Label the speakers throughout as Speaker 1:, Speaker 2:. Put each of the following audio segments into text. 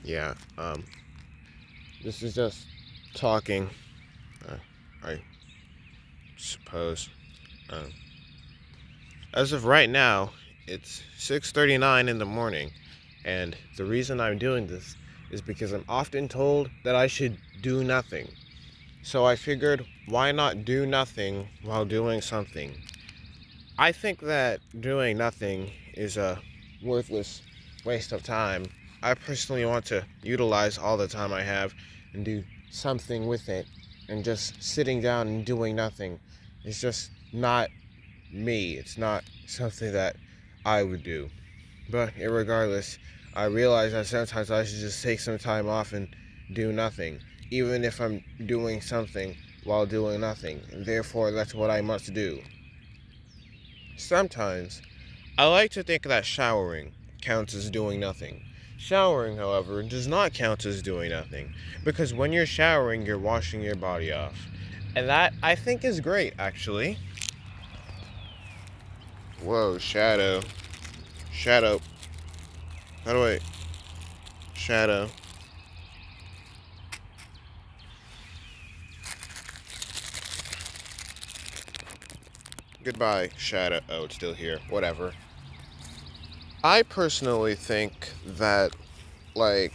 Speaker 1: Yeah, this is just talking, I suppose. Um, as of right now, it's 6:39 in the morning, and the reason I'm doing this is because I'm often told that I should do nothing. So I figured, why not do nothing while doing something? I think that doing nothing is a worthless waste of time. I personally want to utilize all the time I have and do something with it. And just sitting down and doing nothing is just not me. It's not something that I would do. But irregardless, I realize that sometimes I should just take some time off and do nothing, even if I'm doing something while doing nothing. And therefore, that's what I must do. Sometimes, I like to think that showering counts as doing nothing. Showering, however, does not count as doing nothing, because when you're showering, you're washing your body off. And that, I think, is great, actually. Whoa, Shadow. Shadow. How do I... Shadow. Goodbye, Shadow. Oh, it's still here. Whatever. I personally think that, I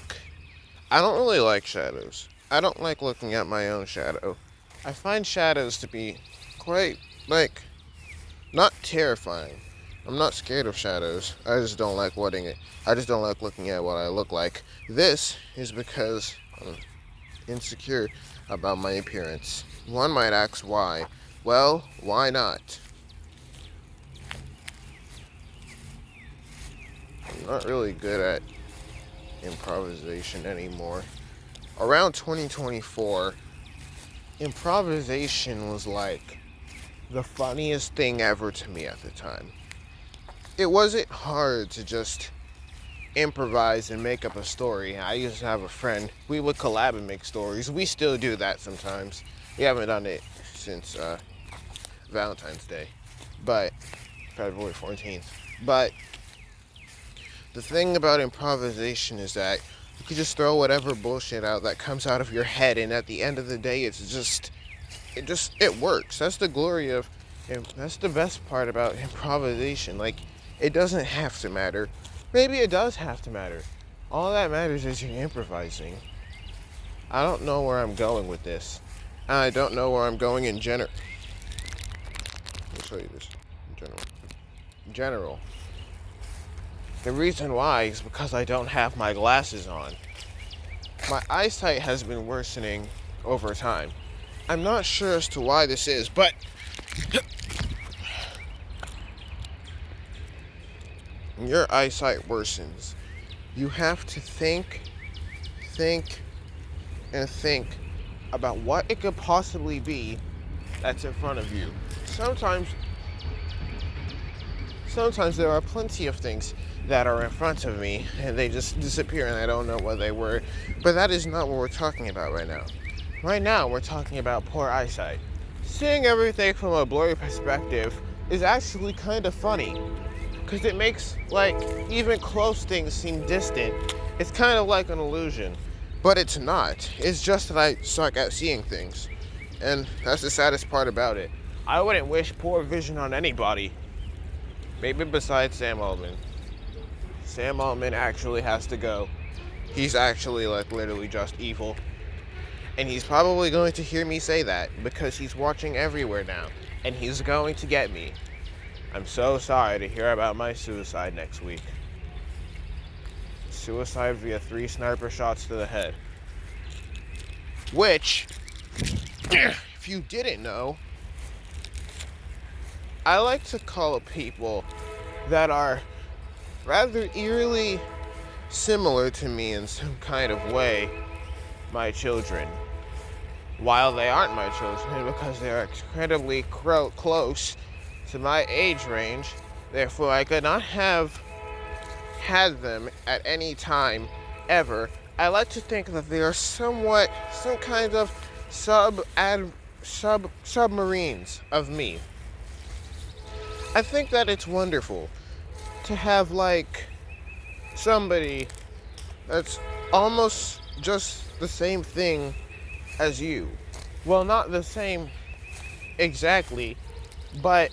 Speaker 1: don't really like shadows. I don't like looking at my own shadow. I find shadows to be quite, not terrifying. I'm not scared of shadows. I just don't like I just don't like looking at what I look like. This is because I'm insecure about my appearance. One might ask why. Well, why not? I'm not really good at improvisation anymore. Around 2024, improvisation was like the funniest thing ever to me at the time. It wasn't hard to just improvise and make up a story. I used to have a friend. We would collab and make stories. We still do that sometimes. We haven't done it since Valentine's Day, but February 14th. But the thing about improvisation is that you can just throw whatever bullshit out that comes out of your head, and at the end of the day, it works. That's the glory of, that's the best part about improvisation. It doesn't have to matter. Maybe it does have to matter. All that matters is you're improvising. I don't know where I'm going with this. I don't know where I'm going in general. Let me show you this. In general. The reason why is because I don't have my glasses on. My eyesight has been worsening over time. I'm not sure as to why this is, but when your eyesight worsens, you have to think, and think about what it could possibly be that's in front of you. Sometimes there are plenty of things that are in front of me and they just disappear and I don't know what they were. But that is not what we're talking about right now. Right now we're talking about poor eyesight. Seeing everything from a blurry perspective is actually kind of funny, because it makes even close things seem distant. It's kind of like an illusion, but it's not. It's just that I suck at seeing things, and that's the saddest part about it. I wouldn't wish poor vision on anybody. Maybe besides Sam Altman. Sam Altman actually has to go. He's actually literally just evil. And he's probably going to hear me say that because he's watching everywhere now. And he's going to get me. I'm so sorry to hear about my suicide next week. Suicide via 3 sniper shots to the head. Which, if you didn't know, I like to call people that are rather eerily similar to me in some kind of way my children. While they aren't my children because they are incredibly close to my age range, therefore I could not have had them at any time ever. I like to think that they are some kind of submarines of me. I think that it's wonderful to have somebody that's almost just the same thing as you. Well, not the same exactly, but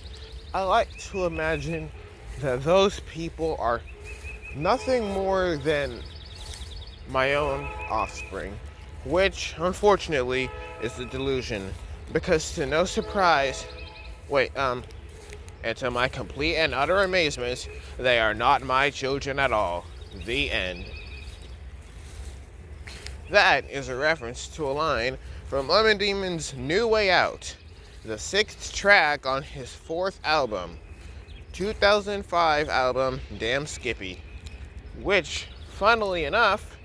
Speaker 1: I like to imagine that those people are nothing more than my own offspring, which unfortunately is the delusion, because to no surprise, wait, and to my complete and utter amazement, they are not my children at all. The end. That is a reference to a line from Lemon Demon's New Way Out, the sixth track on his fourth album, 2005 album Damn Skippy, which, funnily enough,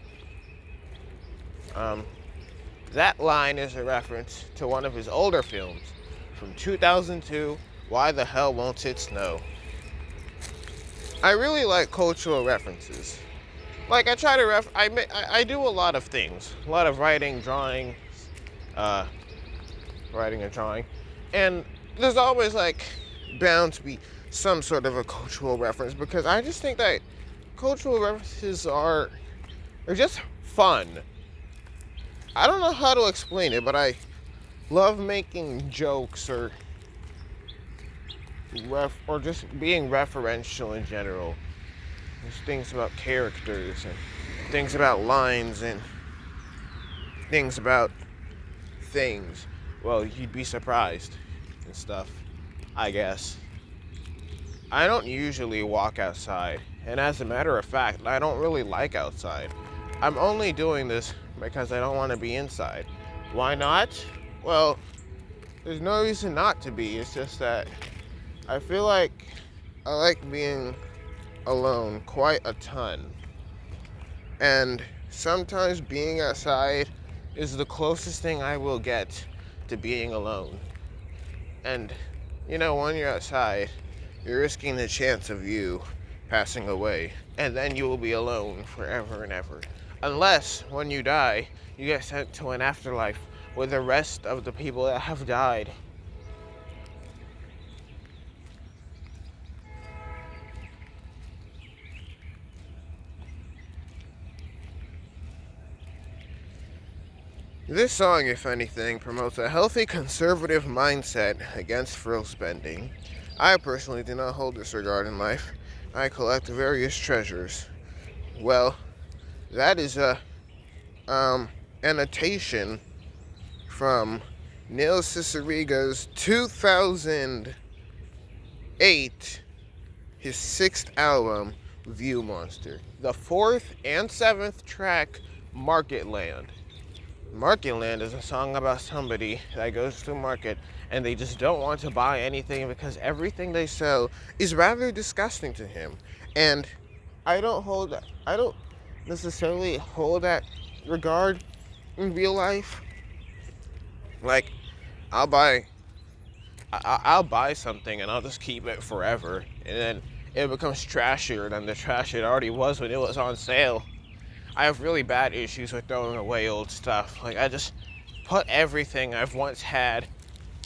Speaker 1: that line is a reference to one of his older films from 2002, Why the Hell Won't It Snow? I really like cultural references. Like, I try to I do a lot of things. A lot of writing, drawing, uh, writing and drawing. And there's always, like, bound to be some sort of a cultural reference, because I just think that cultural references are just fun. I don't know how to explain it, but I love making jokes or just being referential in general. There's things about characters and things about lines and things about things. Well, you'd be surprised and stuff, I guess. I don't usually walk outside, and as a matter of fact, I don't really like outside. I'm only doing this because I don't want to be inside. Why not? Well, there's no reason not to be. It's just that I feel like I like being alone quite a ton. And sometimes being outside is the closest thing I will get to being alone. And, when you're outside, you're risking the chance of you passing away. And then you will be alone forever and ever. Unless, when you die, you get sent to an afterlife with the rest of the people that have died. This song, if anything, promotes a healthy conservative mindset against frill spending. I personally do not hold this regard in life. I collect various treasures. Well, that is a annotation from Neil Cicierega's 2008, his sixth album, View Monster. The fourth and seventh track, Market Land. Market Land is a song about somebody that goes to market and they just don't want to buy anything because everything they sell is rather disgusting to him. And I don't necessarily hold that regard in real life. Like, I'll buy something and I'll just keep it forever, and then it becomes trashier than the trash it already was when it was on sale. I have really bad issues with throwing away old stuff. Like, I just put everything I've once had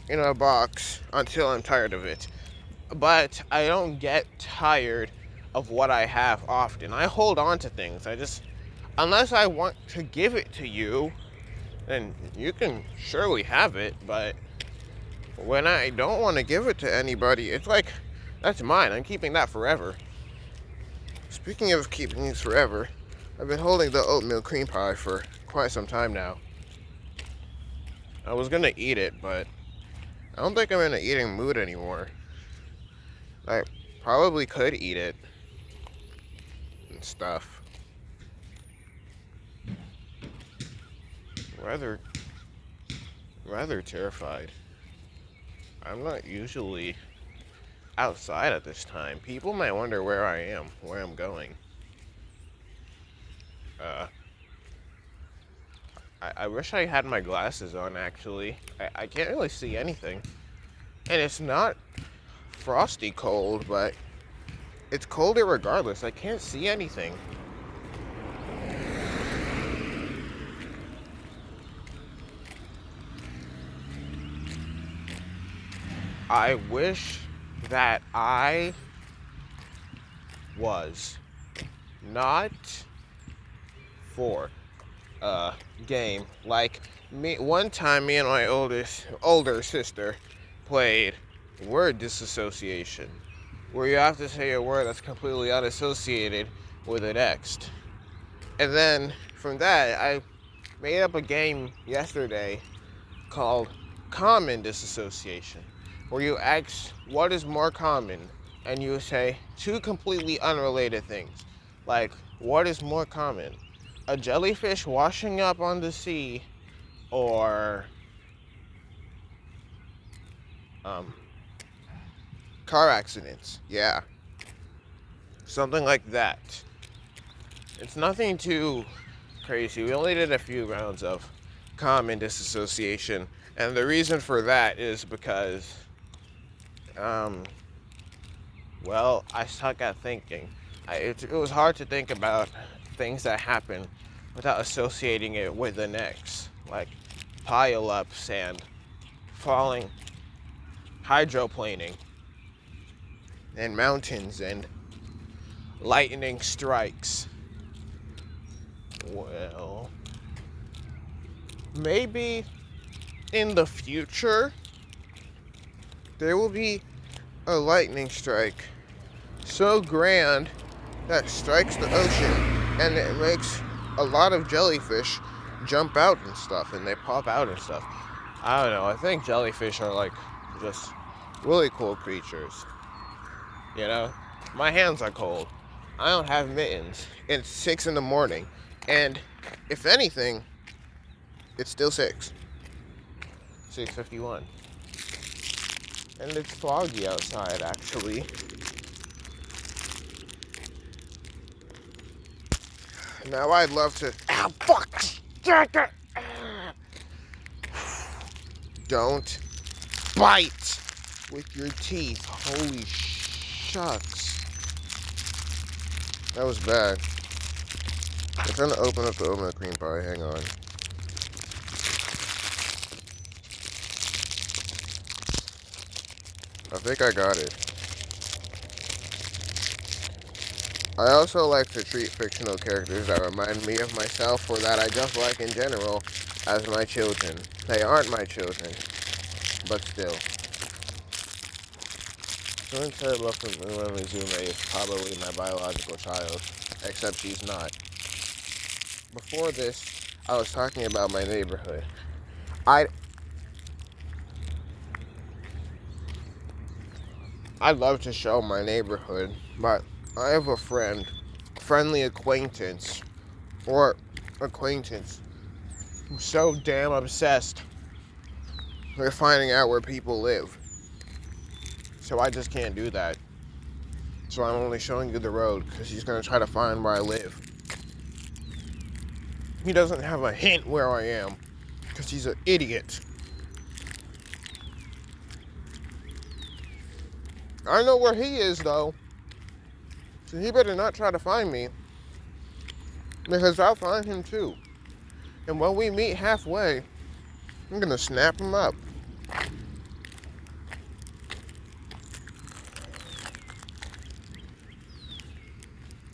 Speaker 1: in a box until I'm tired of it. But I don't get tired of what I have often. I hold on to things. Unless I want to give it to you, then you can surely have it. But when I don't want to give it to anybody, it's like, that's mine. I'm keeping that forever. Speaking of keeping these forever, I've been holding the oatmeal cream pie for quite some time now. I was gonna eat it, but I don't think I'm in an eating mood anymore. I probably could eat it and stuff. Rather terrified. I'm not usually outside at this time. People might wonder where I am, where I'm going. I wish I had my glasses on, actually. I can't really see anything. And it's not frosty cold, but it's colder regardless. I can't see anything. I wish that I was not 4 game. Like one time, me and my older sister played word disassociation, where you have to say a word that's completely unassociated with the next. And then from that, I made up a game yesterday called common disassociation, where you ask what is more common, and you say two completely unrelated things. Like, what is more common? A jellyfish washing up on the sea, or car accidents. Yeah. Something like that. It's nothing too crazy. We only did a few rounds of common disassociation, and the reason for that is because, well, I suck at thinking. It was hard to think about things that happen without associating it with the next, like pile-ups and falling, hydroplaning, and mountains and lightning strikes. Well, maybe in the future there will be a lightning strike so grand that strikes the ocean and it makes a lot of jellyfish jump out and stuff, and they pop out and stuff. I don't know, I think jellyfish are like just really cool creatures. You know, my hands are cold. I don't have mittens. It's 6 in the morning. And if anything, it's still 6:51. And it's foggy outside, actually. Now I'd love to... Ow, fuck! Don't bite with your teeth. Holy shucks. That was bad. I'm trying to open up the oatmeal cream pie. Hang on. I think I got it. I also like to treat fictional characters that remind me of myself or that I just like in general as my children. They aren't my children, but still. So instead of from Mizume is probably my biological child, except she's not. Before this, I was talking about my neighborhood. I'd love to show my neighborhood, but I have a friendly acquaintance, who's so damn obsessed with finding out where people live. So I just can't do that. So I'm only showing you the road because he's going to try to find where I live. He doesn't have a hint where I am because he's an idiot. I know where he is, though. So he better not try to find me, because I'll find him too. And when we meet halfway, I'm gonna snap him up.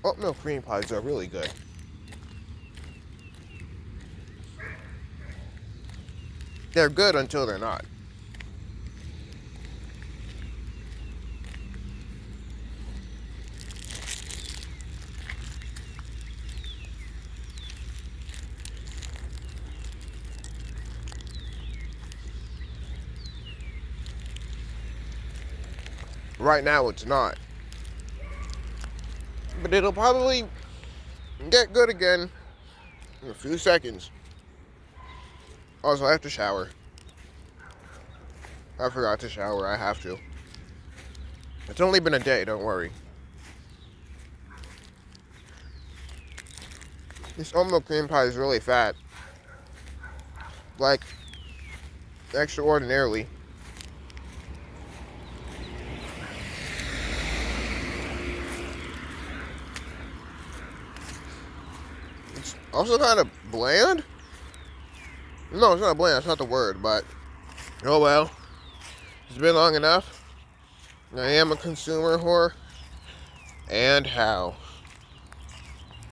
Speaker 1: Oatmeal cream pies are really good. They're good until they're not. Right now it's not. But it'll probably get good again in a few seconds. Also, I have to shower. I forgot to shower. I have to. It's only been a day, don't worry. This oatmeal cream pie is really fat. Like, extraordinarily. It's also kind of bland. No, it's not bland. That's not the word, but oh well. It's been long enough. I am a consumer whore. And how?